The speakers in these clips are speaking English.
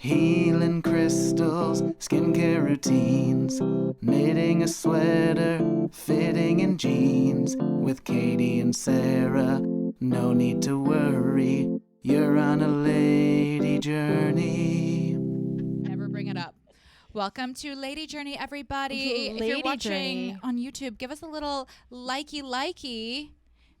Healing crystals, skincare routines, knitting a sweater, fitting in jeans. With Katie and Sarah, no need to worry, you're on a lady journey. Never bring it up. Welcome to Lady Journey, everybody. If you're Lady watching Journey. on YouTube, give us a little likey.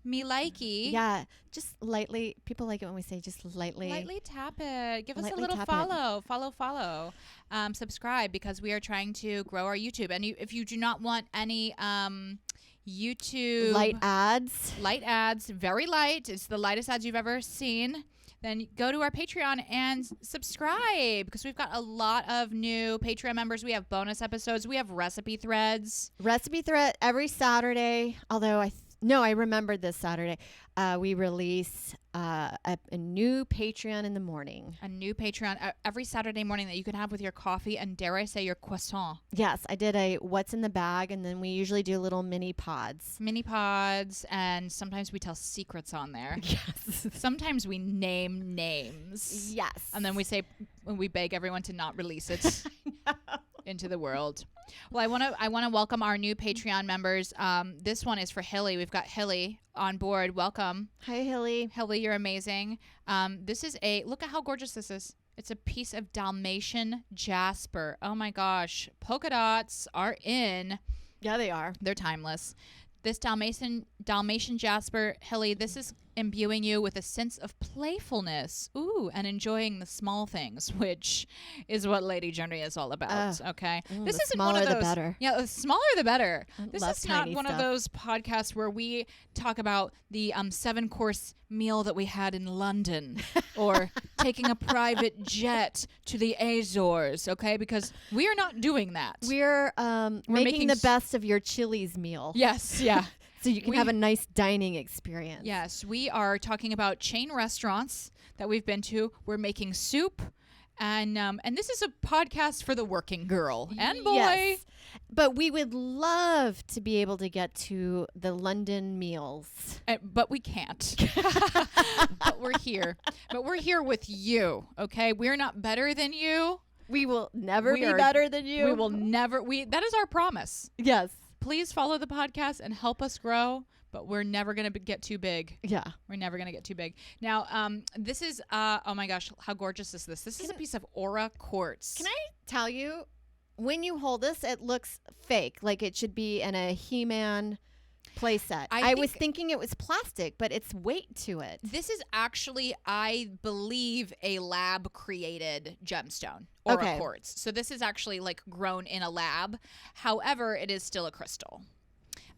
Me likey. Yeah, just lightly. People like it when we say just lightly. Lightly tap it. Give us a Lightly little tap follow. Subscribe because we are trying to grow our YouTube. And if you do not want any YouTube Light ads. very light. It's the lightest ads you've ever seen. Then go to our Patreon and subscribe because we've got a lot of new Patreon members. We have bonus episodes. We have recipe threads. Recipe thread every Saturday. Although I remembered this Saturday. We release a new Patreon in the morning. A new Patreon every Saturday morning that you can have with your coffee and, dare I say, your croissant. Yes, I did a what's in the bag, and then we usually do little mini pods. And sometimes we tell secrets on there. Yes. Sometimes we name names. Yes. And then we beg everyone to not release it into the world. Well, I want to welcome our new Patreon members. This one is for Hilly. We've got Hilly on board. Welcome. Hi, Hilly. Hilly, you're amazing. This is look at how gorgeous this is. It's a piece of Dalmatian jasper. Oh my gosh. Polka dots are in. Yeah, they are. They're timeless. This Dalmatian jasper, Hilly, this is imbuing you with a sense of playfulness, and enjoying the small things, which is what Lady Journey is all about. Okay, this isn't one of those. The better. Yeah, the smaller the better. This love is not tiny one stuff. of those podcasts where we talk about the 7-course meal that we had in London, or taking a private jet to the Azores. Okay, because we are not doing that. We're making the best of your Chili's meal. Yes, yeah. So you can have a nice dining experience. Yes, we are talking about chain restaurants that we've been to. We're making soup, and this is a podcast for the working girl and boy. Yes. But we would love to be able to get to the London meals. But we can't. But we're here. But we're here with you, okay? We're not better than you. We will never be better than you. We will never. That is our promise. Yes. Please follow the podcast and help us grow, but we're never going to get too big. Yeah. We're never going to get too big. Now, this is, oh my gosh, how gorgeous is this? This is a piece of Aura quartz. Can I tell you, when you hold this, it looks fake, like it should be in a He-Man playset. I was thinking it was plastic, but it's weight to it. This is actually, I believe, a lab-created gemstone. Aura quartz. So this is actually like grown in a lab. However, it is still a crystal.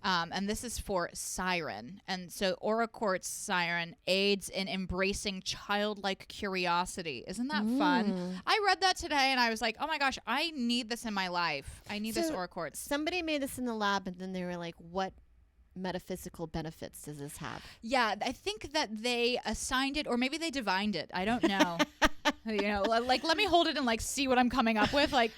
And this is for Siren. And so Aura quartz Siren aids in embracing childlike curiosity. Isn't that fun? I read that today and I was like, oh my gosh, I need this in my life. I need this Aura quartz. Somebody made this in the lab and then they were like, what metaphysical benefits does this have? Yeah, I think that they assigned it, or maybe they divined it. I don't know. Like let me hold it and like see what I'm coming up with. Like,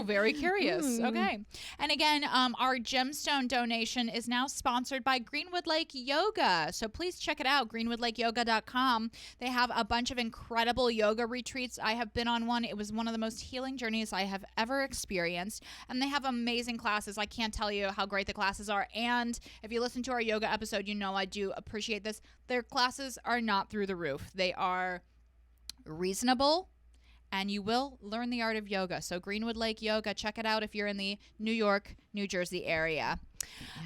very curious. Okay. And again, our gemstone donation is now sponsored by Greenwood Lake Yoga. So please check it out, greenwoodlakeyoga.com. They have a bunch of incredible yoga retreats. I have been on one. It was one of the most healing journeys I have ever experienced. And they have amazing classes. I can't tell you how great the classes are. And if you listen to our yoga episode, you know I do appreciate this. Their classes are not through the roof. They are reasonable, and you will learn the art of yoga. So Greenwood Lake Yoga, check it out if you're in the New York, New Jersey area.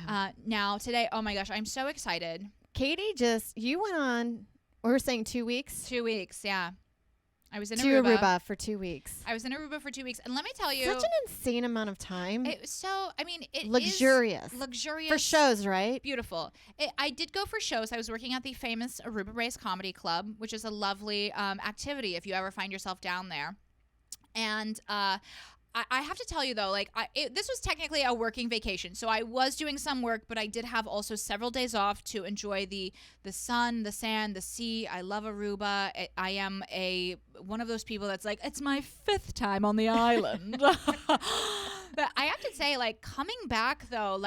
Yeah. Now today, oh my gosh, I'm so excited. Katie, you went on, we're saying 2 weeks? 2 weeks, yeah. I was in Aruba for 2 weeks. I was in Aruba for 2 weeks, and let me tell you, such an insane amount of time. It is luxurious for shows, right? Beautiful. I did go for shows. I was working at the famous Aruba Race Comedy Club, which is a lovely activity if you ever find yourself down there. And I have to tell you though, this was technically a working vacation. So I was doing some work, but I did have also several days off to enjoy the sun, the sand, the sea. I love Aruba. I am one of those people that's like, it's my 5th time on the island. But I have to say, coming back though,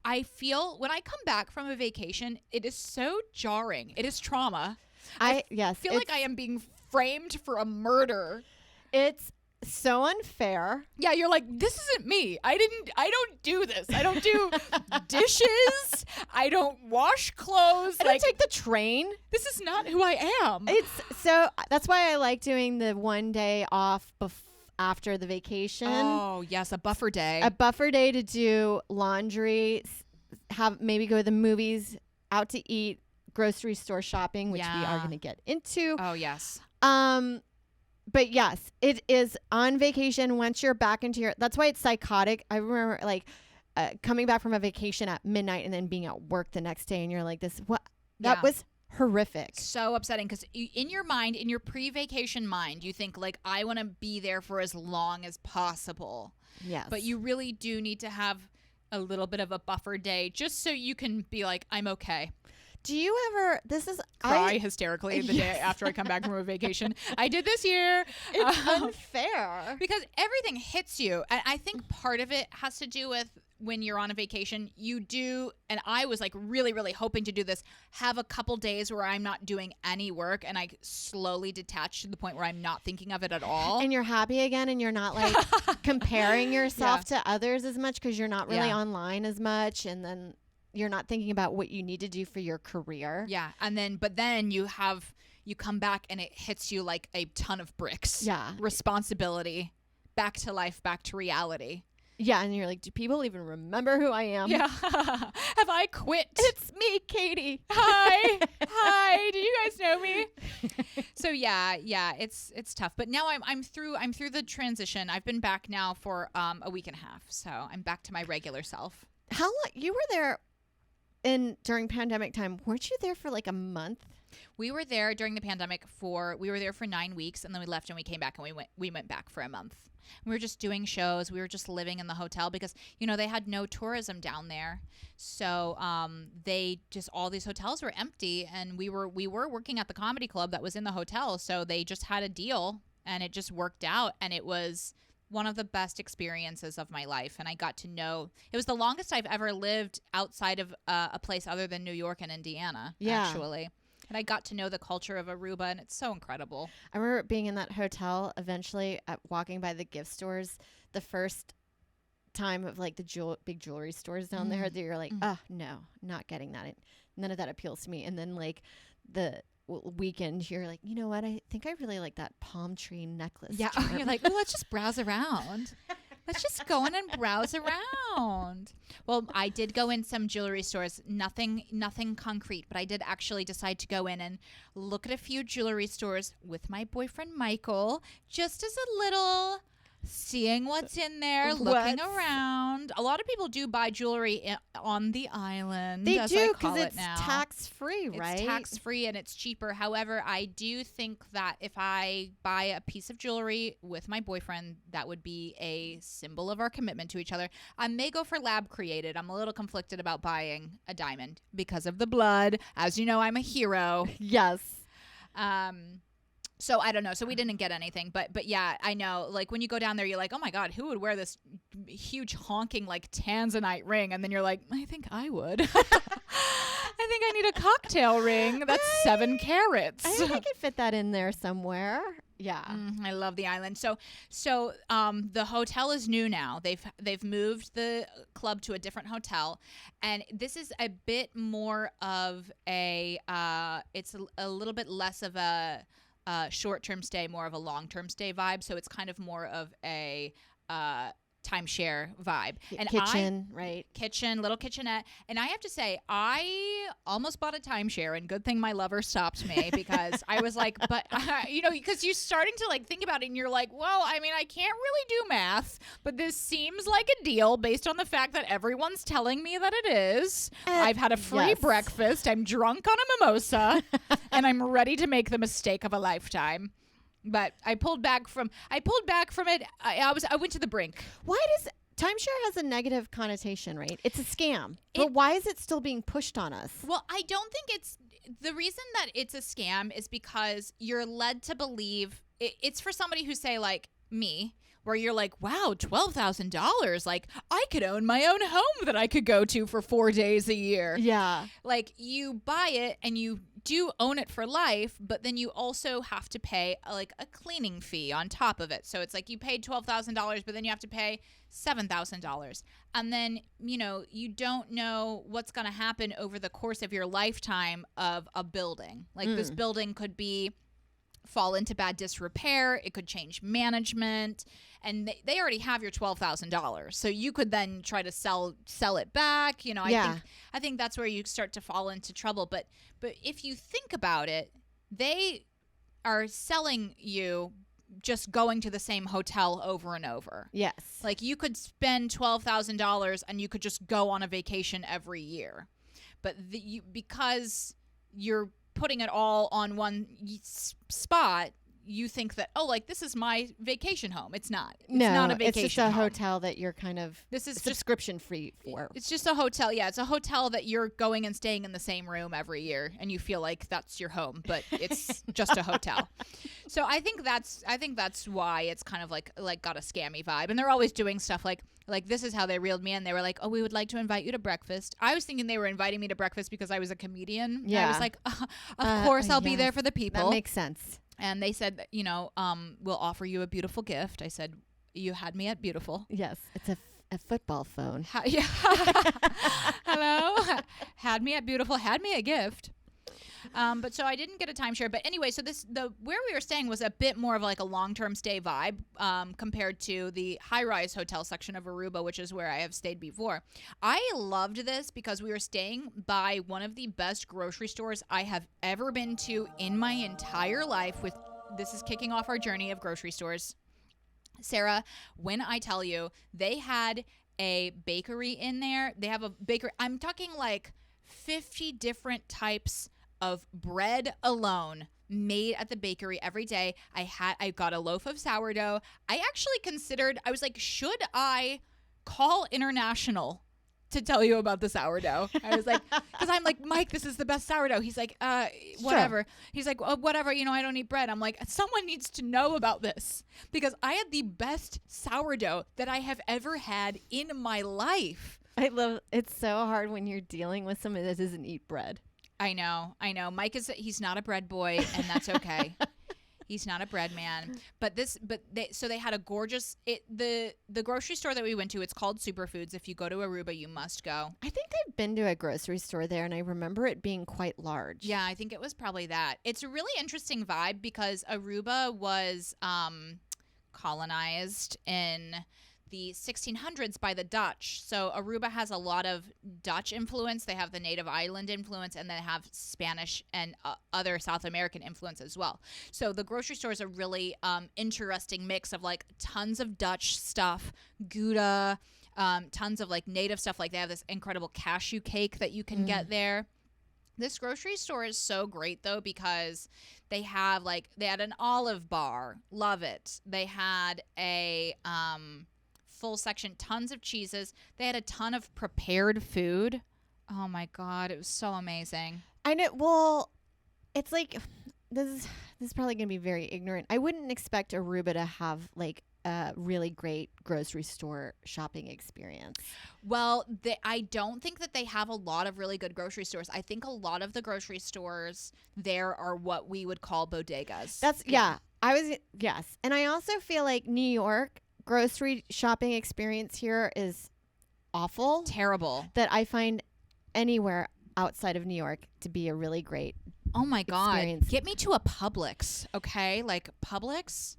I feel when I come back from a vacation, it is so jarring. It is trauma. I feel like I am being framed for a murder. It's so unfair. Yeah, you're like, this isn't me. I don't do this. I don't do dishes. I don't wash clothes. I don't take the train. This is not who I am. That's why I like doing the one day off after the vacation. Oh, yes, a buffer day. A buffer day to do laundry, maybe go to the movies, out to eat, grocery store shopping, which we are going to get into. Oh, yes. But yes, it is on vacation. Once you're back into that's why it's psychotic. I remember coming back from a vacation at midnight and then being at work the next day, and you're like, that was horrific. So upsetting, because in your mind, in your pre-vacation mind, you think like, I want to be there for as long as possible. Yes. But you really do need to have a little bit of a buffer day just so you can be like, I'm okay. Do you ever, cry hysterically the day after I come back from a vacation? I did this year. It's unfair. Because everything hits you. And I think part of it has to do with when you're on a vacation, you do, and I was like really, really hoping to do this, have a couple days where I'm not doing any work and I slowly detach to the point where I'm not thinking of it at all. And you're happy again and you're not like comparing yourself to others as much because you're not really online as much, and then you're not thinking about what you need to do for your career. Yeah. But then you come back and it hits you like a ton of bricks. Yeah. Responsibility, back to life, back to reality. Yeah, and you're like, do people even remember who I am? Yeah. Have I quit? It's me, Katie. Hi. Do you guys know me? So yeah, it's tough. But now I'm through the transition. I've been back now for a week and a half. So I'm back to my regular self. How long you were there during pandemic time? Weren't you there for like a month? We were there during the pandemic we were there for 9 weeks, and then we left and we came back and we went back for a month. We were just doing shows. We were just living in the hotel because, they had no tourism down there. So all these hotels were empty, and we were working at the comedy club that was in the hotel. So they just had a deal and it just worked out. And it was one of the best experiences of my life. And I got to know, it was the longest I've ever lived outside of a place other than New York and Indiana, actually. And I got to know the culture of Aruba, and it's so incredible. I remember being in that hotel eventually, walking by the gift stores, the first time of like the big jewelry stores down there, that you're like, oh, no, not getting that. None of that appeals to me. And then like the weekend, you're like, you know what? I think I really like that palm tree necklace. Yeah, you're like, let's just browse around. Let's just go in and browse around. Well, I did go in some jewelry stores, nothing concrete, but I did actually decide to go in and look at a few jewelry stores with my boyfriend, Michael, just as a little seeing what's in there, looking around. A lot of people do buy jewelry on the island. They do, because it's tax-free, right? It's tax-free and it's cheaper. However, I do think that if I buy a piece of jewelry with my boyfriend, that would be a symbol of our commitment to each other. I may go for lab created. I'm a little conflicted about buying a diamond because of the blood. As you know, I'm a hero. Yes. So I don't know. So we didn't get anything, but yeah, I know. Like when you go down there, you're like, oh my God, who would wear this huge honking like Tanzanite ring? And then you're like, I think I would. I think I need a cocktail ring that's 7 carats. I think I could fit that in there somewhere. Yeah, I love the island. So the hotel is new now. They've moved the club to a different hotel, and this is a bit more of a. It's a little bit less of a short-term stay, more of a long-term stay vibe. So it's kind of more of a timeshare vibe. And kitchen, right? Kitchen, little kitchenette. And I have to say, I almost bought a timeshare, and good thing my lover stopped me, because I was like, but because you're starting to like think about it, and you're like, well, I mean, I can't really do math, but this seems like a deal based on the fact that everyone's telling me that it is. I've had a free breakfast. I'm drunk on a mimosa, and I'm ready to make the mistake of a lifetime. But I pulled back from it. I went to the brink. Why does timeshare has a negative connotation, right? It's a scam. But why is it still being pushed on us? Well, I don't think it's the reason that it's a scam is because you're led to believe it's for somebody who, say, like me, where you're like, wow, $12,000. Like, I could own my own home that I could go to for 4 days a year. Yeah. Like, you buy it and you do own it for life, but then you also have to pay like a cleaning fee on top of it. So it's like you paid $12,000, but then you have to pay $7,000. And then, you know, you don't know what's going to happen over the course of your lifetime of a building. Like this building could fall into bad disrepair. It could change management, and they already have your $12,000. So you could then try to sell it back. You know, I think that's where you start to fall into trouble. But if you think about it, they are selling you just going to the same hotel over and over. Yes. Like you could spend $12,000 and you could just go on a vacation every year. But because you're putting it all on one spot, you think that, oh, like this is my vacation home. It's not. It's not a vacation it's just a home. hotel that you're kind of subscription free for. It's just a hotel. Yeah, it's a hotel that you're going and staying in the same room every year, and you feel like that's your home, but it's just a hotel. So I think that's why it's kind of like got a scammy vibe, and they're always doing stuff like this is how they reeled me in. They were like, oh, we would like to invite you to breakfast. I was thinking they were inviting me to breakfast because I was a comedian. Yeah. I was like, of course I'll be there for the people. That makes sense. And they said, that, you know, we'll offer you a beautiful gift. I said, you had me at beautiful. Yes, it's a football phone. Yeah. Hello. Had me at beautiful. Had me a gift. But so I didn't get a timeshare. But anyway, so where we were staying was a bit more of like a long-term stay vibe compared to the high-rise hotel section of Aruba, which is where I have stayed before. I loved this because we were staying by one of the best grocery stores I have ever been to in my entire life. This is kicking off our journey of grocery stores. Sarah, when I tell you, they had a bakery in there. They have a bakery. I'm talking like 50 different types of bread alone made at the bakery every day. I got a loaf of sourdough. I actually considered, I was like, should I call International to tell you about the sourdough? I was like, because I'm like, Mike, this is the best sourdough. He's like, whatever. Sure. He's like, oh, whatever, you know, I don't eat bread. I'm like, someone needs to know about this because I had the best sourdough that I have ever had in my life. I love, it's so hard when you're dealing with someone that doesn't eat bread. I know. Mike he's not a bread boy, and that's okay. He's not a bread man. They had a gorgeous, the grocery store that we went to, it's called Superfoods. If you go to Aruba, you must go. I think I've been to a grocery store there, and I remember it being quite large. Yeah, I think it was probably that. It's a really interesting vibe because Aruba was colonized in the 1600s by the Dutch. So Aruba has a lot of Dutch influence. They have the native island influence, and they have Spanish and other South American influence as well. So the grocery store is a really interesting mix of like tons of Dutch stuff, Gouda, tons of like native stuff. Like they have this incredible cashew cake that you can get there. This grocery store is so great though because they had an olive bar. Love it. They had a full section, tons of cheeses. They had a ton of prepared food. Oh my God, it was so amazing. I know. Well, it's like this is probably going to be very ignorant. I wouldn't expect Aruba to have like a really great grocery store shopping experience. Well, I don't think that they have a lot of really good grocery stores. I think a lot of the grocery stores there are what we would call bodegas. Yes. And I also feel like New York grocery shopping experience here is awful. Terrible. That I find anywhere outside of New York to be a really great Oh my God. experience. Get me to a Publix, okay? Like Publix.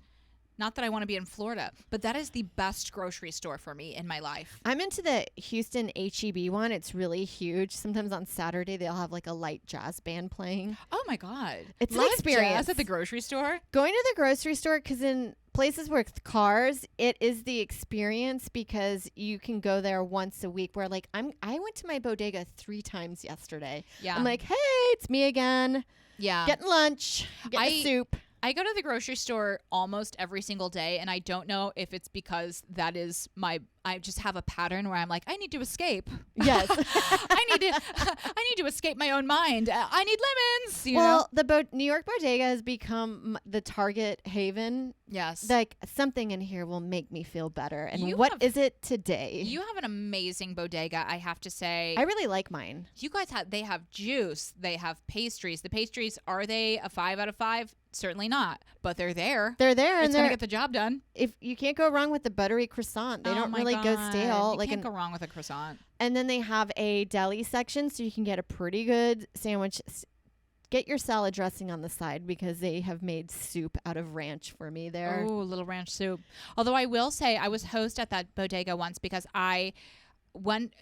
Not that I want to be in Florida, but that is the best grocery store for me in my life. I'm into the Houston H-E-B one. It's really huge. Sometimes on Saturday they'll have like a light jazz band playing. Oh my God. It's an Live experience. jazz at the grocery store? Going to the grocery store, because in places with cars, it is the experience because you can go there once a week where like I went to my bodega 3 times yesterday. Yeah. I'm like, hey, it's me again. Yeah. Getting lunch, getting soup. I go to the grocery store almost every single day, and I don't know if it's because that is I just have a pattern where I'm like, I need to escape. Yes. I need to escape my own mind. I need lemons. You know? Well, the New York bodega has become the Target haven. Yes. Like, something in here will make me feel better. And You what have- is it today? You have an amazing bodega, I have to say. I really like mine. You guys they have juice, they have pastries. The pastries, are they a 5 out of 5? Certainly not, but they're there. They're there, It's and gonna get the job done. if you can't go wrong with the buttery croissant. They Oh don't my really go God. stale. You Like, can't go wrong with a croissant. and then they have a deli section, so you can get a pretty good sandwich. Get your salad dressing on the side because they have made soup out of ranch for me there. Oh, little ranch soup. Although I will say, I was host at that bodega once because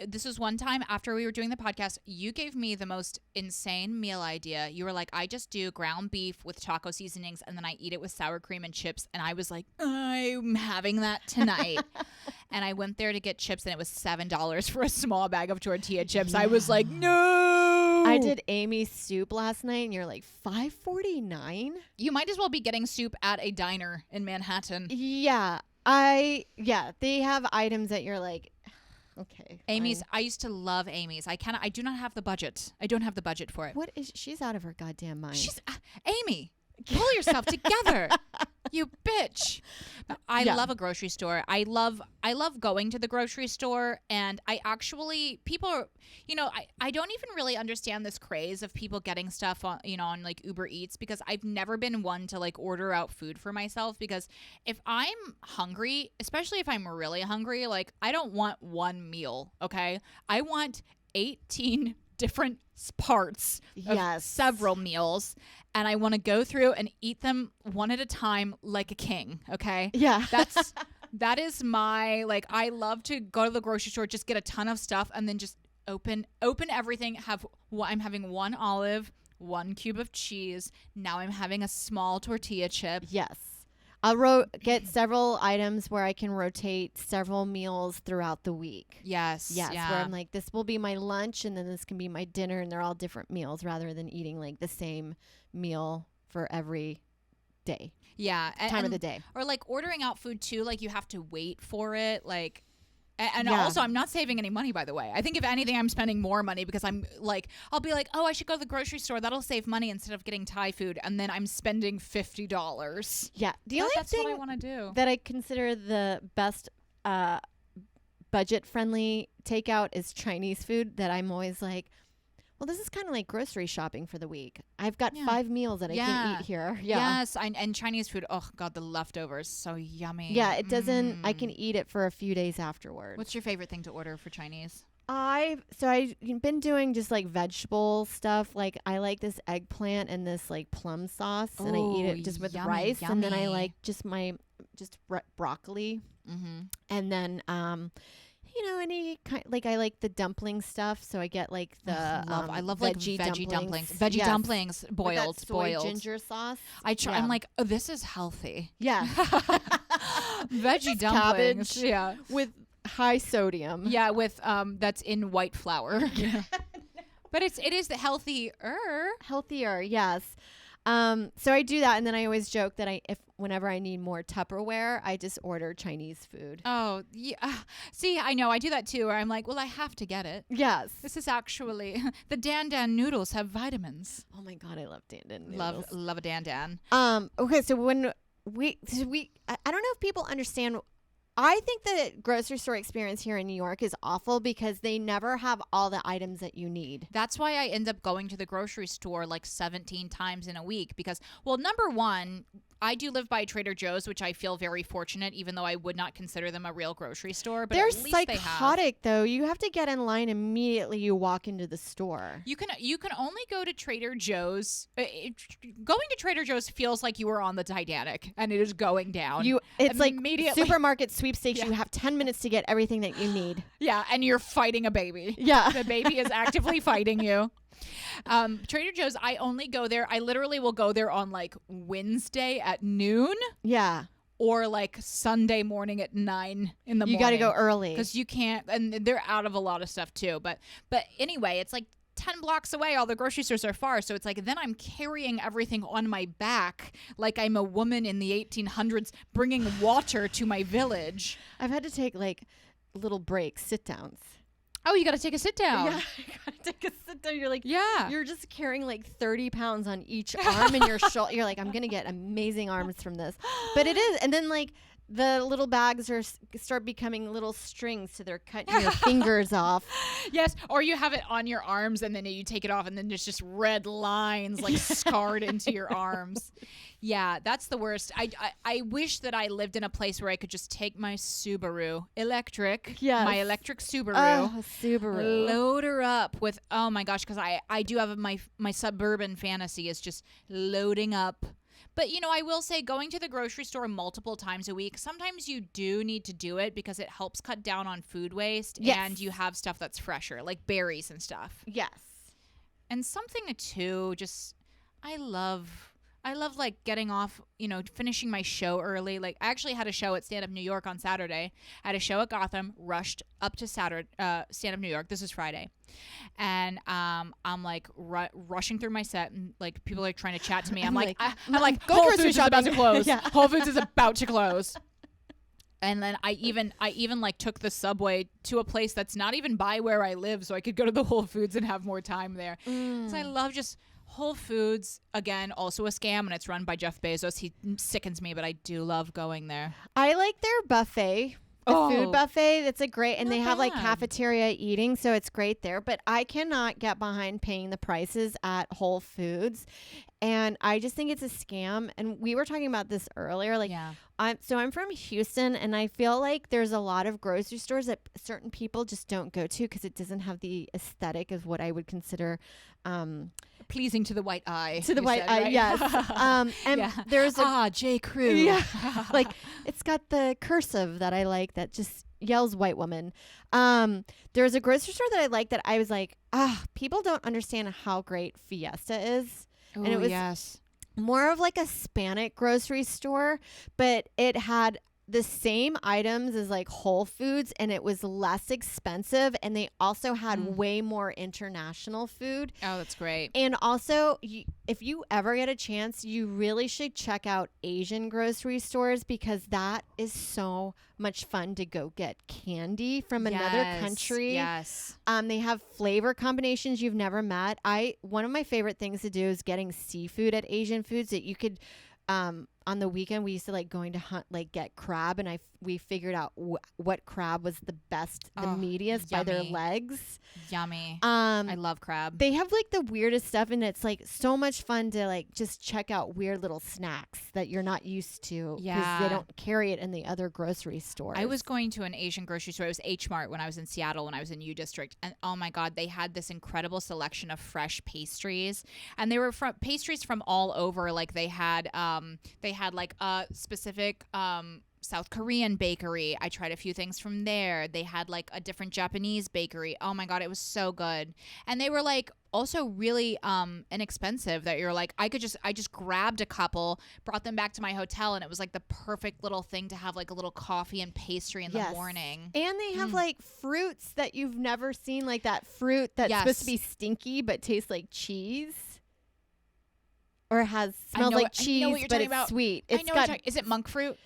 this was one time after we were doing the podcast, you gave me the most insane meal idea. You were like, I just do ground beef with taco seasonings and then I eat it with sour cream and chips. And I was like, I'm having that tonight. And I went there to get chips and it was $7 for a small bag of tortilla chips. I was like, no. I did Amy's soup last night, and you're like, $5.49? You might as well be getting soup at a diner in Manhattan. Yeah. They have items that you're like, okay. Amy's. fine. I used to love Amy's. I do not have the budget. I don't have the budget for it. What is she's out of her goddamn mind. She's Amy. Pull yourself together, you bitch. But I Yeah. love a grocery store. I love going to the grocery store, and I actually I don't even really understand this craze of people getting stuff on like Uber Eats because I've never been one to like order out food for myself because if I'm hungry, especially if I'm really hungry, like I don't want one meal, okay? I want 18 different parts of Yes. several meals, and I want to go through and eat them one at a time like a king, okay? Yeah. That is my, like, I love to go to the grocery store, just get a ton of stuff and then just open everything. I'm having one olive, 1 cube of cheese. Now I'm having a small tortilla chip. Yes. I'll get several items where I can rotate several meals throughout the week. Yes. Yes, Yeah. where I'm like, this will be my lunch, and then this can be my dinner, and they're all different meals rather than eating like the same meal for every day, Yeah. time of the day. Or like ordering out food too, like you have to wait for it. Like, and Yeah. also I'm not saving any money, by the way. I think if anything, I'm spending more money because I'm like, I'll be like, oh, I should go to the grocery store. That'll save money instead of getting Thai food. And then I'm spending $50. Yeah. The only That's thing what I want to do. that I consider the best budget-friendly takeout is Chinese food that I'm always like, well, this is kind of like grocery shopping for the week. I've got Yeah. 5 meals that I can Yeah. eat here. Yeah. Yes. And Chinese food. Oh, God, the leftovers. So yummy. Yeah, it doesn't, I Mm. can eat it for a few days afterwards. What's your favorite thing to order for Chinese? I've been doing just like vegetable stuff. Like I like this eggplant and this like plum sauce, and I eat it Ooh, just with yummy, rice. And then I yummy. like just broccoli, Mm-hmm. and then any kind, like I like the dumpling stuff, so I get like the I love like veggie dumplings. Veggie Yes. dumplings, With that boiled. soy ginger sauce. I try. Yeah. I'm like, oh, this is healthy. Yeah, Veggie Just dumplings. cabbage. Yeah. with high sodium. Yeah, with that's in white flour. But it is the healthier. Healthier, yes. So I do that, and then I always joke that whenever I need more Tupperware, I just order Chinese food. Oh, yeah. See, I know. I do that too, where I'm like, well, I have to get it. Yes. This is actually the Dan Dan noodles have vitamins. Oh my God, I love Dan Dan Love noodles. love a Dan Dan. Okay, so when I don't know if people understand. I think the grocery store experience here in New York is awful because they never have all the items that you need. That's why I end up going to the grocery store like 17 times in a week because, well, number one, I do live by Trader Joe's, which I feel very fortunate, even though I would not consider them a real grocery store. But They're at least they have. psychotic, though. You have to get in line immediately you walk into the store. You can only go to Trader Joe's. Going to Trader Joe's feels like you are on the Titanic and it is going down. It's like immediately. supermarket sweepstakes. Yeah. You have 10 minutes to get everything that you need. Yeah, and you're fighting a baby. Yeah. The baby is actively fighting you. Trader Joe's, I only go there. I literally will go there on like Wednesday at noon Yeah. or like Sunday morning at 9 in the morning. You got to go early. Because you can't, and they're out of a lot of stuff too. But anyway, it's like 10 blocks away. All the grocery stores are far. So it's like, then I'm carrying everything on my back like I'm a woman in the 1800s bringing water to my village. I've had to take like little breaks, sit downs. Oh, you got to take a sit down. Yeah, you gotta take a sit down. You're like, Yeah. you're just carrying like 30 pounds on each arm and your shoulder. You're like, I'm gonna get amazing arms from this, but it is. And then like the little bags start becoming little strings, so they're cutting your fingers off. Yes, or you have it on your arms and then you take it off and then there's just red lines like scarred into your arms. Yeah, that's the worst. I wish that I lived in a place where I could just take my Subaru electric, my electric Subaru, Subaru, load her up with, oh my gosh, because I do have my suburban fantasy is just loading up. But, you know, I will say going to the grocery store multiple times a week, sometimes you do need to do it because it helps cut down on food waste. Yes. And you have stuff that's fresher, like berries and stuff. Yes. And something too, just I love like getting off, you know, finishing my show early. Like I actually had a show at Stand Up New York on Saturday. I had a show at Gotham, rushed up to Stand Up New York. This is Friday. And I'm like rushing through my set and like people are trying to chat to me. I'm like Whole Foods is about to close. Yeah. Whole Foods is about to close. And then I even like took the subway to a place that's not even by where I live so I could go to the Whole Foods and have more time there. So I love just Whole Foods, again, also a scam, and it's run by Jeff Bezos. He sickens me, but I do love going there. I like their buffet. The food buffet, that's a great, and they have like cafeteria eating, so it's great there. But I cannot get behind paying the prices at Whole Foods, and I just think it's a scam. And we were talking about this earlier. Like, I'm from Houston, and I feel like there's a lot of grocery stores that certain people just don't go to because it doesn't have the aesthetic of what I would consider pleasing to the white eye. To the white eye, right? yes. And there's a J. Crew. Yeah, like it's got the cursive that I like that just yells white woman. There's a grocery store that I like that I was like, people don't understand how great Fiesta is. And it was more of like a Hispanic grocery store, but it had the same items as like Whole Foods and it was less expensive, and they also had way more international food. Oh, that's great. And also, if you ever get a chance, you really should check out Asian grocery stores because that is so much fun to go get candy from another country. Yes. They have flavor combinations you've never met. One of my favorite things to do is getting seafood at Asian foods that you could on the weekend we used to like going to hunt, like get crab, and we figured out what crab was the best, the meatiest by their legs. Yummy. I love crab. They have like the weirdest stuff, and it's like so much fun to like just check out weird little snacks that you're not used to because they don't carry it in the other grocery stores. I was going to an Asian grocery store. It was H Mart when I was in Seattle, when I was in U District, and oh my God, they had this incredible selection of fresh pastries, and they were pastries from all over. Like they had like a specific South Korean bakery. I tried a few things from there. They had like a different Japanese bakery. Oh my God, it was so good. And they were like also really inexpensive, that you're like, I just grabbed a couple, brought them back to my hotel, and it was like the perfect little thing to have like a little coffee and pastry in the morning. And they have like fruits that you've never seen, like that fruit that's supposed to be stinky but tastes like cheese. Or smells like cheese, but it's sweet. Is it monk fruit?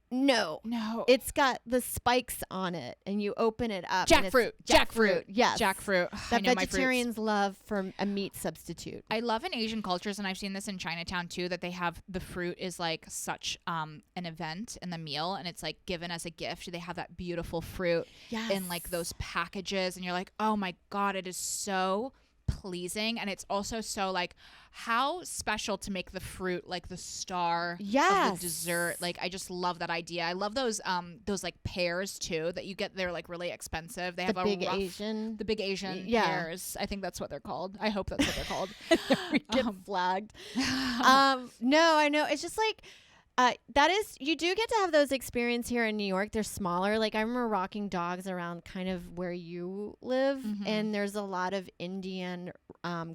No. It's got the spikes on it, and you open it up. Jackfruit. Yes. Jackfruit. That vegetarians love for a meat substitute. I love in Asian cultures, and I've seen this in Chinatown too, that they have the fruit is like such an event in the meal, and it's like given as a gift. They have that beautiful fruit in like those packages, and you're like, oh my God, it is so pleasing. And it's also so like, how special to make the fruit like the star of the dessert. Like I just love that idea. I love those like pears too that you get. They're like really expensive. They have the big Asian pears. I think that's what they're called. I hope that's what they're called. We get flagged. No, I know. It's just like That is, you do get to have those experiences here in New York. They're smaller. Like I remember walking dogs around kind of where you live, and there's a lot of Indian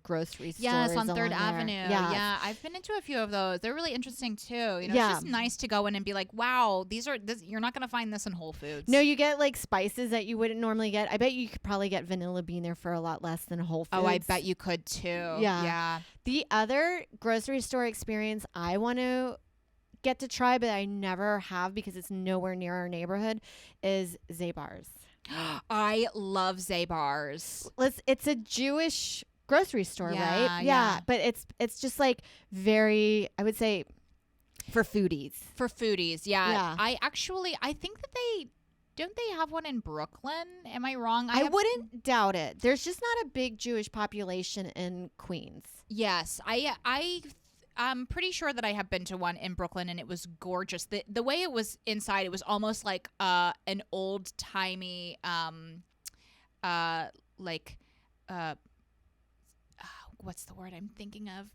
grocery stores. Yes, on Third along Avenue. there. Yeah, I've been into a few of those. They're really interesting too. You know, Yeah. it's just nice to go in and be like, wow, you're not going to find this in Whole Foods. No, you get like spices that you wouldn't normally get. I bet you could probably get vanilla bean there for a lot less than Whole Foods. Oh, I bet you could too. Yeah. The other grocery store experience I want to get to try, but I never have because it's nowhere near our neighborhood, is Zabar's. I love Zabar's. It's a Jewish grocery store, Yeah, right? yeah. But it's just like very, I would say, for foodies. For foodies, yeah. Yeah. I think that don't they have one in Brooklyn? Am I wrong? I wouldn't doubt it. There's just not a big Jewish population in Queens. Yes, I'm pretty sure that I have been to one in Brooklyn, and it was gorgeous. The way it was inside, it was almost like an old timey what's the word I'm thinking of?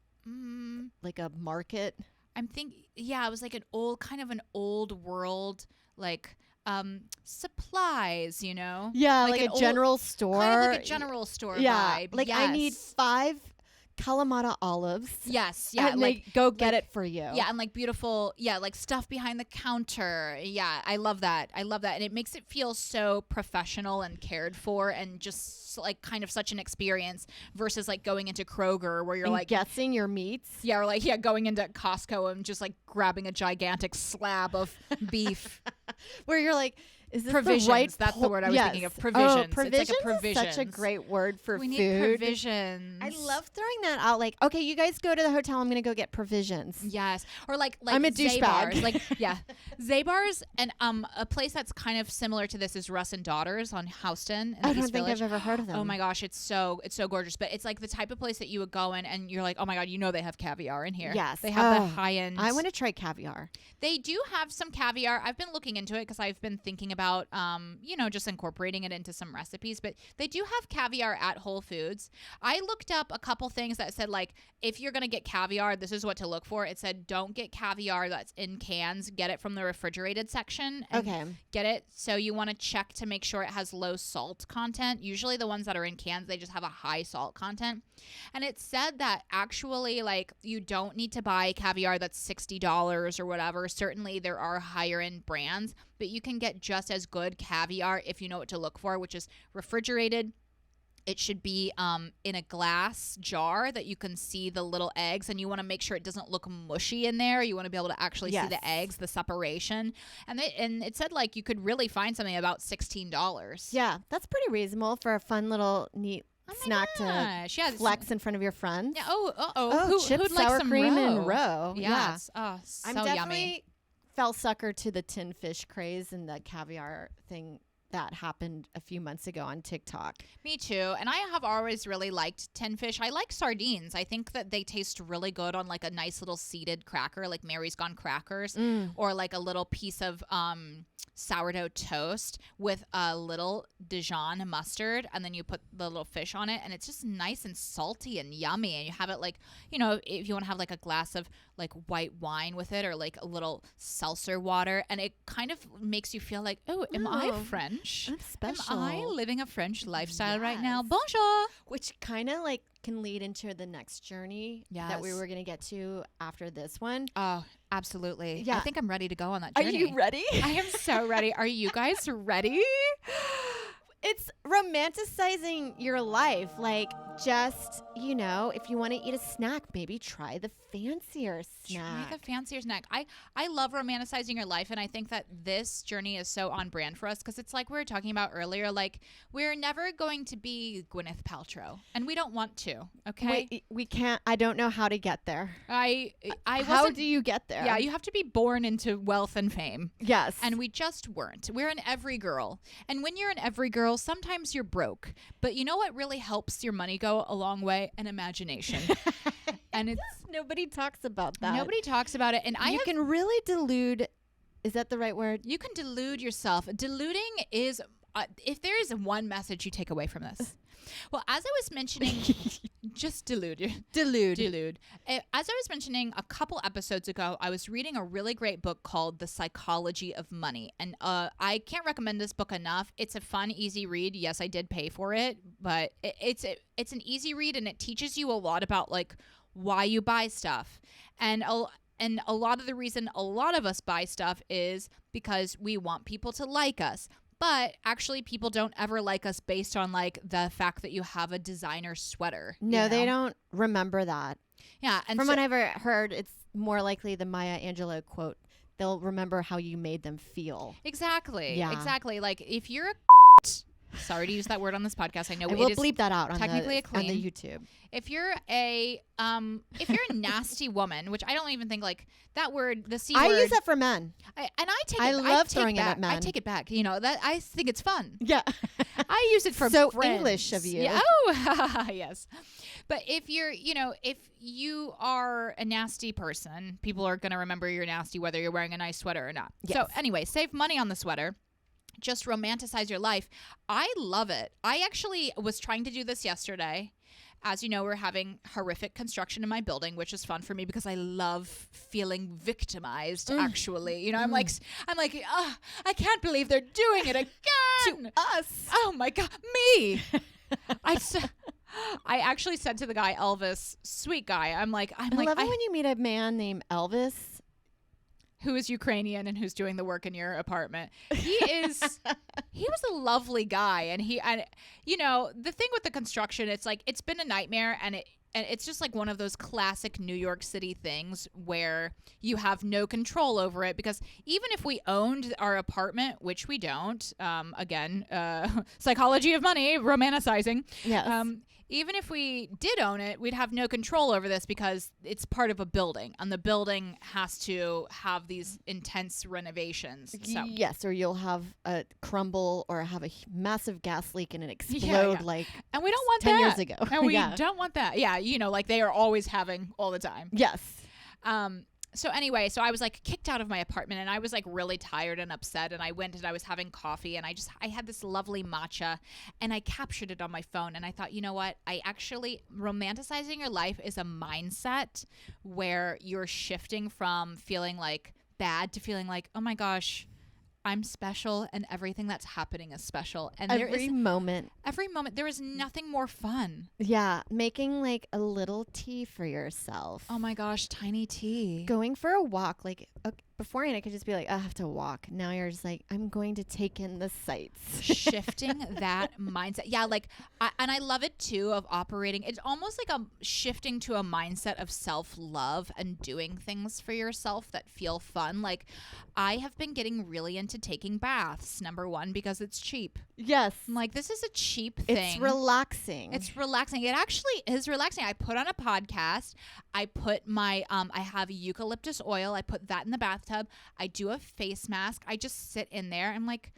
Like a market. It was like an old world, like supplies, you know? Yeah, like a general store. Kind of like a general store vibe. Like I need 5 Kalamata olives. Yes, yeah. And they go get it for you. Yeah, and like beautiful, like stuff behind the counter. Yeah, I love that. And it makes it feel so professional and cared for and just like kind of such an experience versus like going into Kroger where you're and like guessing your meats. Yeah, or like going into Costco and just like grabbing a gigantic slab of beef. Where you're like, is this provisions? the right That's the word I was thinking of. Provisions. Oh, provisions It's like a provisions. is such a great word for we food. need provisions. I love throwing that out. Like, okay, you guys go to the hotel. I'm gonna go get provisions. Yes, or like I'm a douchebag. Zabar's. Like Zabar's, and a place that's kind of similar to this is Russ and Daughters on Houston. In the I don't East think Village. I've ever heard of them. Oh my gosh, it's so gorgeous. But it's like the type of place that you would go in and you're like, oh my god, you know they have caviar in here. Yes, they have the high end. I want to try caviar. They do have some caviar. I've been looking into it because I've been thinking about just incorporating it into some recipes. But they do have caviar at Whole Foods. I looked up a couple things that said like, if you're gonna get caviar, this is what to look for. It said don't get caviar that's in cans. Get it from the refrigerated section. Okay. Get it. So you want to check to make sure it has low salt content. Usually the ones that are in cans, they just have a high salt content. And it said that actually like you don't need to buy caviar that's $60 or whatever. Certainly there are higher end brands, but you can get just as good caviar if you know what to look for, which is refrigerated. It should be in a glass jar that you can see the little eggs, and you want to make sure it doesn't look mushy in there. You want to be able to actually see the eggs, the separation. And it said like you could really find something about $16. Yeah, that's pretty reasonable for a fun little neat snack to flex in front of your friends. Yeah. Chips, who'd like sour some cream, roe? and roe. Yes. Oh, so I'm definitely yummy. fell sucker to the tin fish craze and the caviar thing that happened a few months ago on TikTok. Me too. And I have always really liked tin fish. I like sardines. I think that they taste really good on like a nice little seeded cracker, like Mary's Gone crackers, or like a little piece of sourdough toast with a little Dijon mustard, and then you put the little fish on it, and it's just nice and salty and yummy. And you have it like, if you want to have like a glass of like white wine with it, or like a little seltzer water, and it kind of makes you feel like, am I French? I'm special. Am I living a French lifestyle right now? Bonjour. Which kind of like can lead into the next journey that we were going to get to after this one. Oh, absolutely. Yeah. I think I'm ready to go on that Are journey. you ready? I am so ready. Are you guys ready? It's romanticizing your life. Like, just, if you want to eat a snack, maybe try the fancier snack. Try the fancier snack. I love romanticizing your life, and I think that this journey is so on brand for us because it's like we were talking about earlier, like we're never going to be Gwyneth Paltrow, and we don't want to, okay? We can't. I don't know how to get there. How do you get there? Yeah, you have to be born into wealth and fame. Yes. And we just weren't. We're an every girl. And when you're an every girl, sometimes you're broke. But you know what really helps your money go a long way? An imagination. And it's nobody talks about that. Nobody talks about it. And you can really delude. Is that the right word? You can delude yourself. Deluding is, if there is one message you take away from this. Well, as I was mentioning, Just delude. Delude. As I was mentioning a couple episodes ago, I was reading a really great book called The Psychology of Money. And I can't recommend this book enough. It's a fun, easy read. Yes, I did pay for it, but it's an easy read, and it teaches you a lot about like why you buy stuff. And a lot of the reason a lot of us buy stuff is because we want people to like us. But actually, people don't ever like us based on like the fact that you have a designer sweater. No, they don't remember that. Yeah. And From what I've heard, it's more likely the Maya Angelou quote. They'll remember how you made them feel. Exactly. Yeah. Exactly. Like if you're sorry to use that word on this podcast. I know I will it is bleep that out on technically on the clean. YouTube. If you're a nasty woman, which I don't even think like that word, the C word. I use that for men. I love throwing it at men. I take it back. You know that I think it's fun. Yeah. I use it for so friends. English of you. Yeah. Oh, yes. But if you are a nasty person, people are going to remember you're nasty whether you're wearing a nice sweater or not. Yes. So anyway, save money on the sweater. Just romanticize your life. I love it. I actually was trying to do this yesterday. As you know, we're having horrific construction in my building, which is fun for me because I love feeling victimized, actually. You know, I'm like, I can't believe they're doing it again. To us. Oh my God, me. I actually said to the guy, Elvis, sweet guy. I love it when you meet a man named Elvis. Who is Ukrainian and who's doing the work in your apartment. He was a lovely guy. And the thing with the construction, it's like, it's been a nightmare, and it's just like one of those classic New York City things where you have no control over it, because even if we owned our apartment, which we don't, psychology of money, romanticizing. Yes. Even if we did own it, we'd have no control over this because it's part of a building, and the building has to have these intense renovations. So. Yes, or you'll have a crumble or have a massive gas leak and it explode and we don't want 10 that. years ago. And we don't want that. Yeah, like they are always having all the time. Yes. So anyway, I was like kicked out of my apartment, and I was like really tired and upset, and I went and I was having coffee, and I had this lovely matcha, and I captured it on my phone, and I thought, you know what? Romanticizing your life is a mindset where you're shifting from feeling like bad to feeling like, oh my gosh, I'm special, and everything that's happening is special. And every moment, there is nothing more fun. Yeah. Making like a little tea for yourself. Oh my gosh, tiny tea. Going for a walk. Like beforehand, I could just be like, I have to walk. Now you're just like, I'm going to take in the sights. Shifting that mindset. Yeah. Like, I love it too, of operating. It's almost like a shifting to a mindset of self-love and doing things for yourself that feel fun. Like, I have been getting really into taking baths, number one, because it's cheap. Yes. I'm like, this is a cheap thing. It's relaxing. It actually is relaxing. I put on a podcast. I put my, I have eucalyptus oil. I put that in the bathtub. I do a face mask. I just sit in there. I'm like,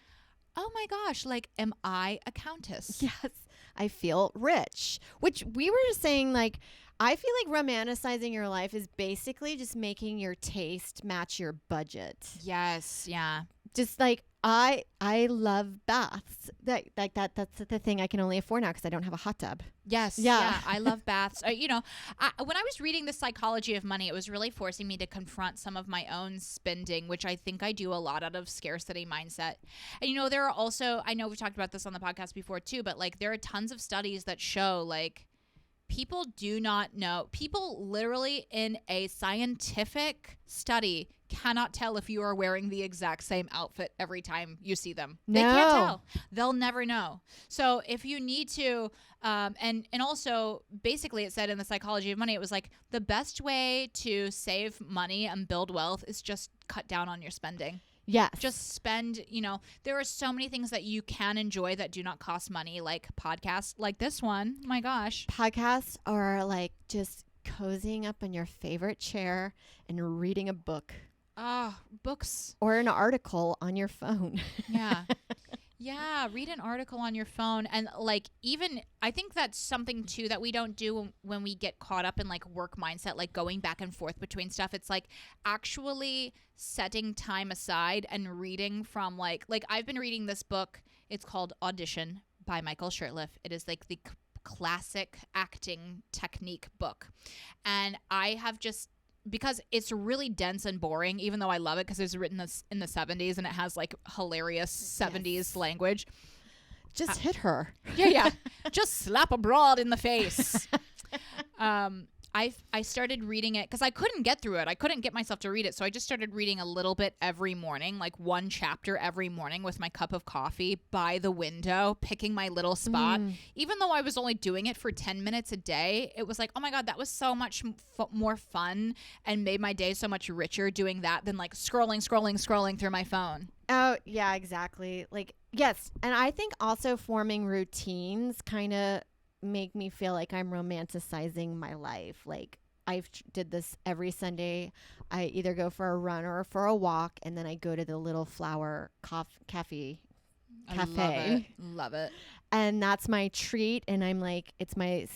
oh my gosh, like, am I a countess? Yes. I feel rich, which we were just saying, like, I feel like romanticizing your life is basically just making your taste match your budget. Yes. Yeah. Just like, I love baths. That's the thing I can only afford now because I don't have a hot tub. Yes. Yeah. I love baths. When I was reading The Psychology of Money, it was really forcing me to confront some of my own spending, which I think I do a lot out of scarcity mindset. And, there are also, I know we've talked about this on the podcast before too, but like there are tons of studies that show like people do not know. People literally in a scientific study cannot tell if you are wearing the exact same outfit every time you see them. They can't tell. They'll never know. So if you need to, and also basically it said in The Psychology of Money, it was like the best way to save money and build wealth is just cut down on your spending. Yes. Just spend, there are so many things that you can enjoy that do not cost money, like podcasts like this one. My gosh. Podcasts are like just cozying up in your favorite chair and reading a book. Books. Or an article on your phone. Yeah. Yeah, read an article on your phone. And like, even I think that's something too that we don't do when we get caught up in like work mindset, like going back and forth between stuff. It's like actually setting time aside and reading from like I've been reading this book. It's called Audition by Michael Shurtleff. It is like the classic acting technique book. And I have just, because it's really dense and boring, even though I love it because it was written in the 70s and it has like hilarious 70s language. Just hit her. Yeah. Just slap a broad in the face. I started reading it because I couldn't get through it. I couldn't get myself to read it. So I just started reading a little bit every morning, like one chapter every morning with my cup of coffee by the window, picking my little spot. Even though I was only doing it for 10 minutes a day, it was like, oh my God, that was so much more fun and made my day so much richer doing that than like scrolling through my phone. Oh, yeah, exactly. Like, yes. And I think also forming routines kind of make me feel like I'm romanticizing my life. Like did this every Sunday. I either go for a run or for a walk, and then I go to the Little Flower cafe. Love it. And that's my treat. And I'm like, it's only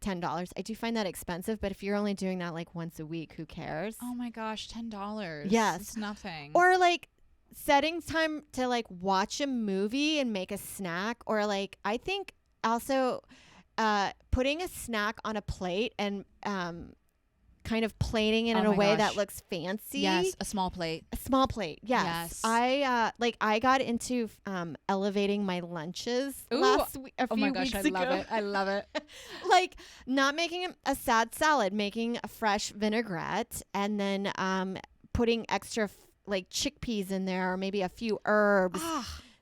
$10. I do find that expensive, but if you're only doing that like once a week, who cares? Oh my gosh, $10. Yes. It's nothing. Or like setting time to like watch a movie and make a snack, or like, I think also putting a snack on a plate and kind of plating it in a way that looks fancy. Yes, a small plate. A small plate. Yes. I got into elevating my lunches last week. Oh my gosh, I love it. I love it. Like not making a sad salad, making a fresh vinaigrette, and then putting extra like chickpeas in there, or maybe a few herbs.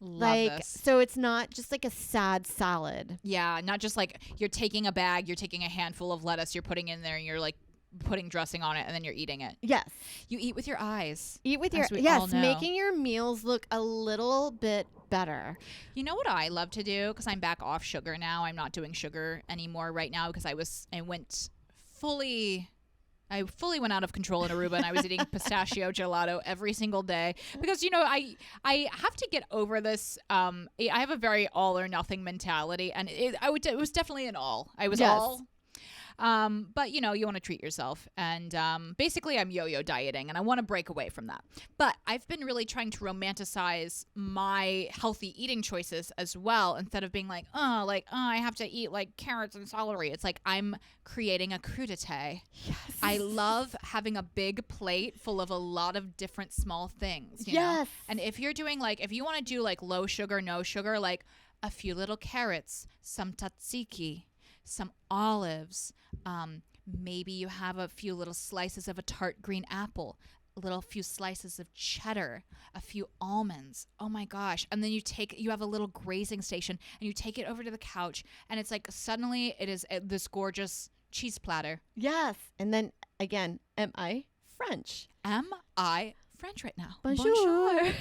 Love this. So it's not just like a sad salad. Yeah, not just like you're taking a bag, you're taking a handful of lettuce, you're putting in there, and you're like putting dressing on it, and then you're eating it. Yes. You eat with your eyes. Eat with your yes, making your meals look a little bit better. You know what I love to do, because I'm back off sugar now. I'm not doing sugar anymore right now because I fully went out of control in Aruba, and I was eating pistachio gelato every single day because, you know, I have to get over this. I have a very all or nothing mentality, and it was definitely an all. I was all. But you know, you want to treat yourself, and basically I'm yo-yo dieting, and I want to break away from that. But I've been really trying to romanticize my healthy eating choices as well, instead of being like, I have to eat like carrots and celery. It's like I'm creating a crudité. Yes. I love having a big plate full of a lot of different small things. You know? And if you're doing if you want to do like low sugar, no sugar, like a few little carrots, some tzatziki, some olives, maybe you have a few little slices of a tart green apple, a few slices of cheddar, a few almonds. Oh my gosh. And then you have a little grazing station, and you take it over to the couch, and it's like suddenly it is this gorgeous cheese platter. Yes. And then again, am I French? Am I French right now? Bonjour.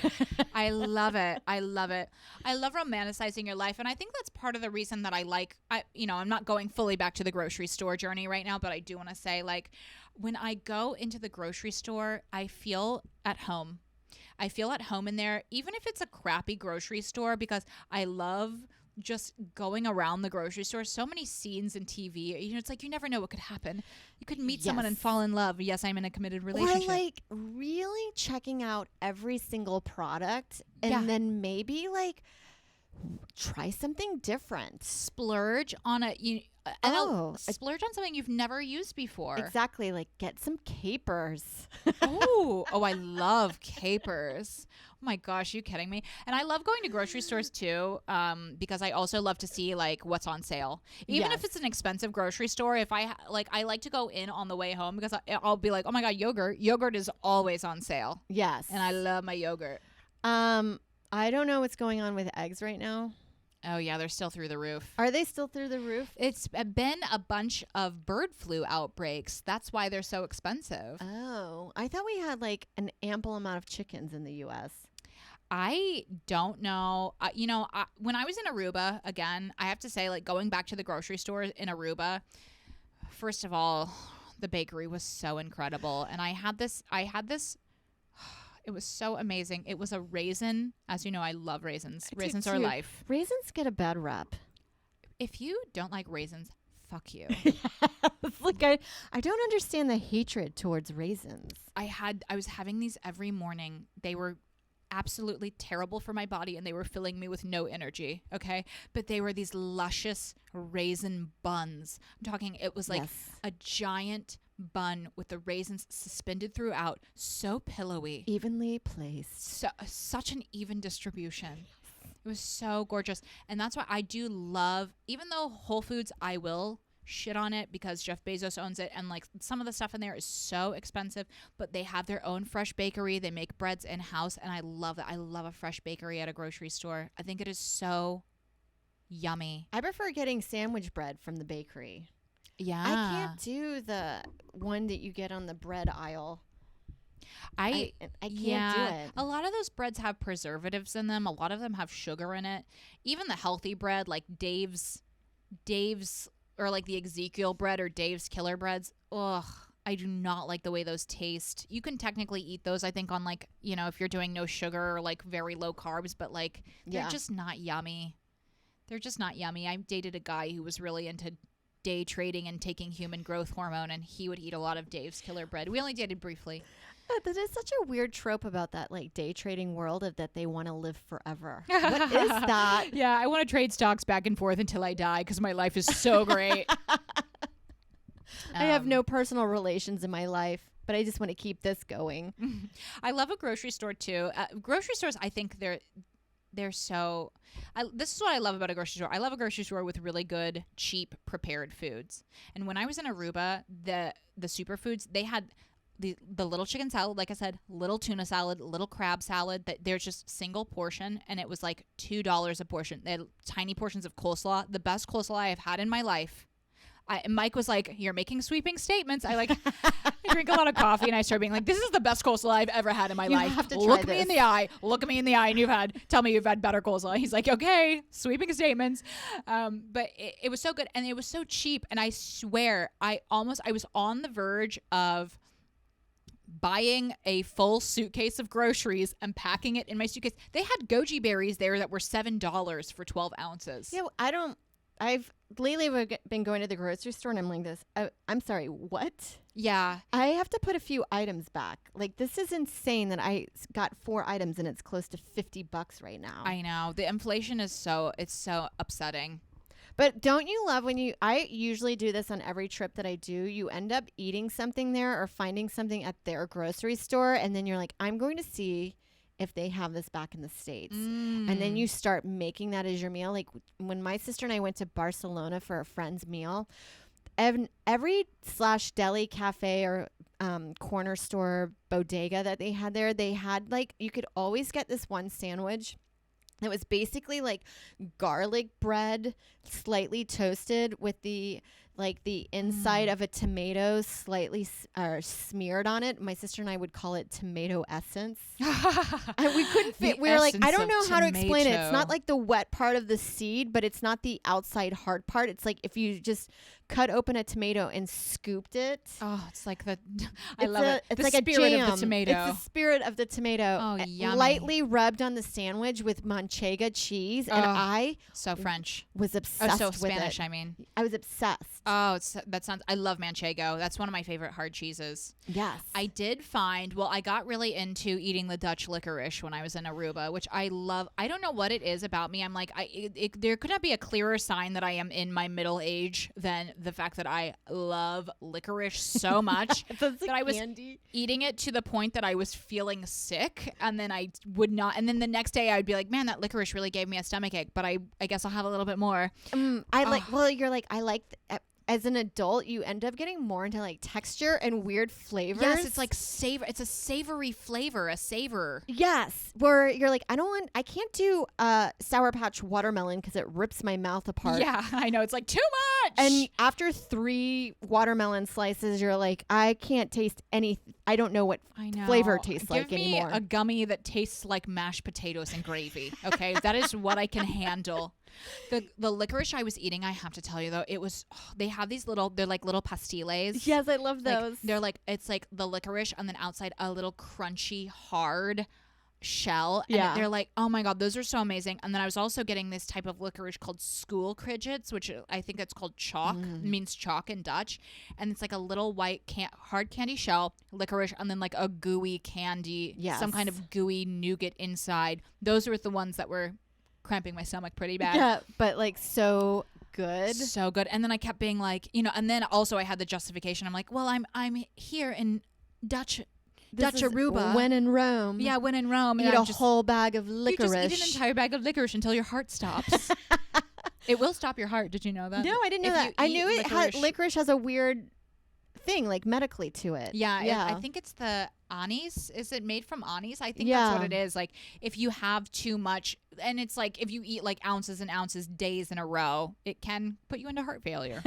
I love it. I love it. I love romanticizing your life, and I think that's part of the reason that I'm not going fully back to the grocery store journey right now, but I do want to say, like, when I go into the grocery store, I feel at home. I feel at home in there, even if it's a crappy grocery store, because I love just going around the grocery store. So many scenes in TV. You know, it's like you never know what could happen. You could meet someone and fall in love. Yes, I'm in a committed relationship. Or like really checking out every single product, and then maybe like try something different. Splurge on splurge on something you've never used before. Exactly. Like get some capers. Oh, I love capers. Oh my gosh, are you kidding me? And I love going to grocery stores too, because I also love to see like what's on sale. Even if it's an expensive grocery store, if I like to go in on the way home, because I'll be like, oh my God, yogurt is always on sale. Yes. And I love my yogurt. I don't know what's going on with eggs right now. Oh yeah, they're still through the roof. Are they still through the roof? It's been a bunch of bird flu outbreaks. That's why they're so expensive. Oh, I thought we had like an ample amount of chickens in the U.S. I don't know. When I was in Aruba, again, I have to say, like, going back to the grocery store in Aruba, first of all, the bakery was so incredible. And I had this, it was so amazing. It was a raisin. As you know, I love raisins. Raisins are life. Raisins get a bad rep. If you don't like raisins, fuck you. It's like I don't understand the hatred towards raisins. I was having these every morning. They were absolutely terrible for my body and they were filling me with no energy. Okay. But they were these luscious raisin buns. I'm talking, it was like a giant bun with the raisins suspended throughout, so pillowy, evenly placed, such an even distribution. It was so gorgeous. And that's why I do love, even though Whole Foods, I will shit on it because Jeff Bezos owns it and like some of the stuff in there is so expensive, but they have their own fresh bakery. They make breads in house and I love that. I love a fresh bakery at a grocery store. I think it is so yummy. I prefer getting sandwich bread from the bakery. Yeah. I can't do the one that you get on the bread aisle. I can't do it. A lot of those breads have preservatives in them. A lot of them have sugar in it. Even the healthy bread like Dave's or like the Ezekiel bread or Dave's Killer breads. Ugh, I do not like the way those taste. You can technically eat those, I think, on like, you know, if you're doing no sugar or like very low carbs, but like they're just not yummy. They're just not yummy. I dated a guy who was really into day trading and taking human growth hormone, and he would eat a lot of Dave's Killer bread. We only dated briefly. That is such a weird trope about that like day trading world of that they want to live forever. What is that? Yeah, I want to trade stocks back and forth until I die because my life is so great. I have no personal relations in my life, but I just want to keep this going. I love a grocery store too. Grocery stores, I think they're so. This is what I love about a grocery store. I love a grocery store with really good, cheap, prepared foods. And when I was in Aruba, the superfoods, they had the little chicken salad, like I said, little tuna salad, little crab salad. That there's just single portion, and it was like $2 a portion. They had tiny portions of coleslaw, the best coleslaw I have had in my life. Mike was like, "You're making sweeping statements." I drink a lot of coffee, and I started being like, "This is the best coleslaw I've ever had in my life. Have to try Look this. me in the eye. Look at me in the eye, and tell me you've had better coleslaw." He's like, "Okay, sweeping statements." But it was so good, and it was so cheap, and I swear, I was on the verge of buying a full suitcase of groceries and packing it in my suitcase. They had goji berries there that were $7 for 12 ounces. Yeah, I've lately been going to the grocery store and I'm like this. I'm sorry, what? Yeah. I have to put a few items back. Like this is insane that I got 4 items and it's close to $50 right now. I know. The inflation is so upsetting. But don't you love when I usually do this on every trip that I do. You end up eating something there or finding something at their grocery store. And then you're like, I'm going to see if they have this back in the States. And then you start making that as your meal. Like when my sister and I went to Barcelona for a friend's meal, every /deli cafe or corner store bodega that they had there, they had like, you could always get this one sandwich. It was basically like garlic bread, slightly toasted with the inside of a tomato slightly smeared on it. My sister and I would call it tomato essence. And we couldn't fit. We were like, I don't know how to explain it. It's not like the wet part of the seed, but it's not the outside hard part. It's like if you just cut open a tomato and scooped it. Oh, it's like I love it. It's the like spirit a jam. of the tomato. It's the spirit of the tomato. Oh, yummy. Lightly rubbed on the sandwich with manchega cheese. And I so French. Was obsessed with Spanish, it. I mean. I was obsessed. Oh, I love manchego. That's one of my favorite hard cheeses. Yes. I did find, I got really into eating the Dutch licorice when I was in Aruba, which I love. I don't know what it is about me. I'm like, there could not be a clearer sign that I am in my middle age than the fact that I love licorice so much that I was eating it to the point that I was feeling sick, and then I would not. And then the next day I would be like, man, that licorice really gave me a stomachache, but I guess I'll have a little bit more. You're like, I like as an adult, you end up getting more into like texture and weird flavors. Yes, it's like savor. It's a savory flavor, a savor. Yes, where you're like, I can't do Sour Patch watermelon because it rips my mouth apart. Yeah, I know. It's like too much. And after 3 watermelon slices, you're like, I can't taste any. I don't know what flavor tastes like anymore. Give me a gummy that tastes like mashed potatoes and gravy. Okay, that is what I can handle. The licorice I was eating, I have to tell you though, it was they have these they're like little pastilles. Yes, I love those. They're like, it's like the licorice and then outside a little crunchy, hard shell. And Yeah. they're like, oh my God, those are so amazing. And then I was also getting this type of licorice called school cridgets, which I think it's called chalk. It means chalk in Dutch. And it's like a little white hard candy shell, licorice, and then like a gooey candy, some kind of gooey nougat inside. Those were the ones that were cramping my stomach pretty bad. Yeah, but like so good. So good. And then I kept being like, and then also I had the justification. I'm like, well, I'm here in Dutch Aruba. When in Rome. Yeah, when in Rome. Eat a whole bag of licorice. You just eat an entire bag of licorice until your heart stops. It will stop your heart. Did you know that? No, I didn't know that. I knew licorice has a weird thing, like medically to it. Yeah. I think it's the anise. Is it made from anise? I think that's what it is. Like if you have too much, and it's like if you eat like ounces and ounces days in a row, it can put you into heart failure.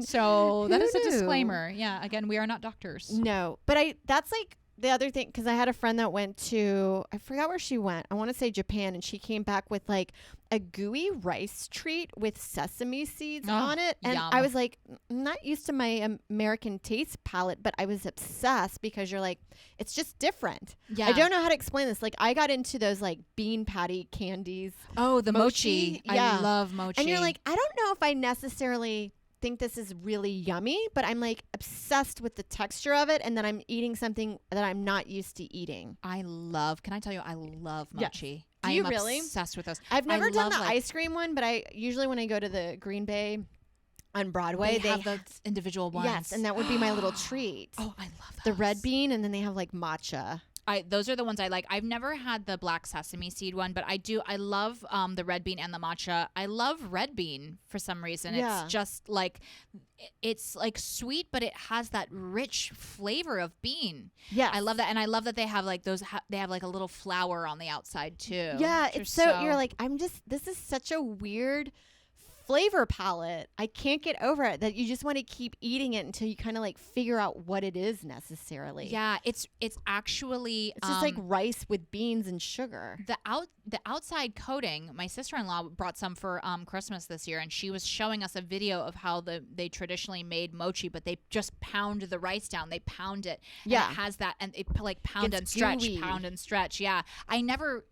So that is a disclaimer. Yeah. Again, we are not doctors. No, but that's like the other thing, because I had a friend that went to, I forgot where she went. I want to say Japan, and she came back with like a gooey rice treat with sesame seeds on it. And yum. I was like, I'm not used to my American taste palette, but I was obsessed because you're like, it's just different. Yeah. I don't know how to explain this. Like I got into those like bean patty candies. Oh, the mochi. Yeah. I love mochi. And you're like, I don't know if I necessarily think this is really yummy, but I'm like obsessed with the texture of it, and then I'm eating something that I'm not used to eating. Can I tell you, I love mochi. Do I you am really? obsessed with those. I've never done the ice cream one, but I usually, when I go to the Green Bay on Broadway, they have those individual ones. Yes, and that would be my little treat. Oh, I love those. The red bean, and then they have like matcha. Those are the ones I like. I've never had the black sesame seed one, but I love the red bean and the matcha. I love red bean for some reason. Yeah. It's just like, it's like sweet, but it has that rich flavor of bean. Yeah, I love that. And I love that they have like those, they have like a little flour on the outside too. Yeah, it's so, you're like, this is such a weird flavor palette. I can't get over it, that you just want to keep eating it until you kind of like figure out what it is necessarily. Yeah, it's actually it's just like rice with beans and sugar. The outside coating. My sister-in-law brought some for Christmas this year, and she was showing us a video of how they traditionally made mochi, but they just pound the rice down. They pound it. Yeah, and it has that, and it like pound and stretch, pound and stretch. Yeah, I never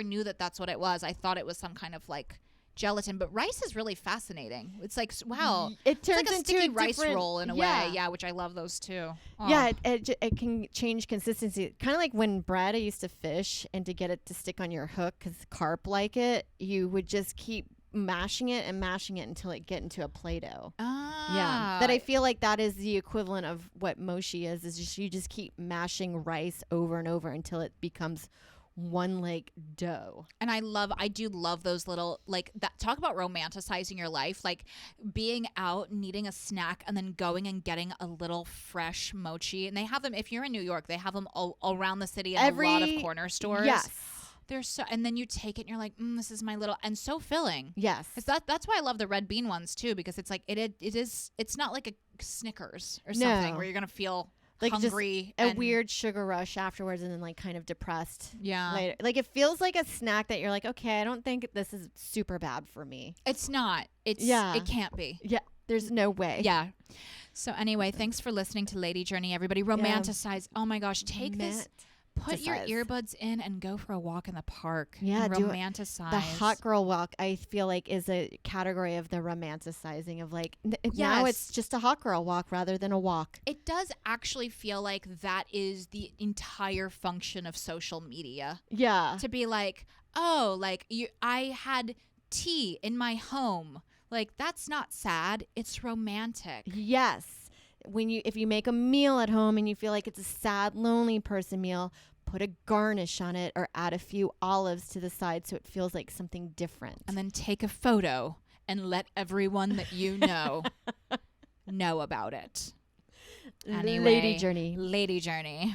knew that that's what it was. I thought it was some kind of like gelatin, but rice is really fascinating. It's like, wow, it turns it's like a into sticky a rice roll in a way. Yeah, which I love those too. Oh. Yeah, it can change consistency. Kind of like when bread, I used to fish, and to get it to stick on your hook, because carp like it, you would just keep mashing it until it get into a Play-Doh. Yeah, that I feel like that is the equivalent of what mochi is just you just keep mashing rice over and over until it becomes one like dough. And I do love those little, like, that, talk about romanticizing your life, like being out needing a snack and then going and getting a little fresh mochi. And they have them, if you're in New York, they have them all around the city in a lot of corner stores. Yes, they're so, and then you take it and you're like, this is my little, and so filling. Yes, that's why I love the red bean ones too, because it's like it's not like a Snickers or something where you're gonna feel like hungry, just a weird sugar rush afterwards, and then like kind of depressed. Yeah, later. Like it feels like a snack that you're like, okay, I don't think this is super bad for me. It's not. It can't be. Yeah, there's no way. Yeah. So anyway, thanks for listening to Lady Journey, everybody. Romanticize. Oh my gosh, take this. Put your earbuds in and go for a walk in the park. Yeah, and romanticize. The hot girl walk, I feel like, is a category of the romanticizing of like, now it's just a hot girl walk rather than a walk. It does actually feel like that is the entire function of social media. Yeah. To be like, oh, like I had tea in my home. Like, that's not sad. It's romantic. Yes. If you make a meal at home and you feel like it's a sad, lonely person meal, put a garnish on it or add a few olives to the side so it feels like something different. And then take a photo and let everyone that you know know about it. Anyway, Lady Journey. Lady Journey.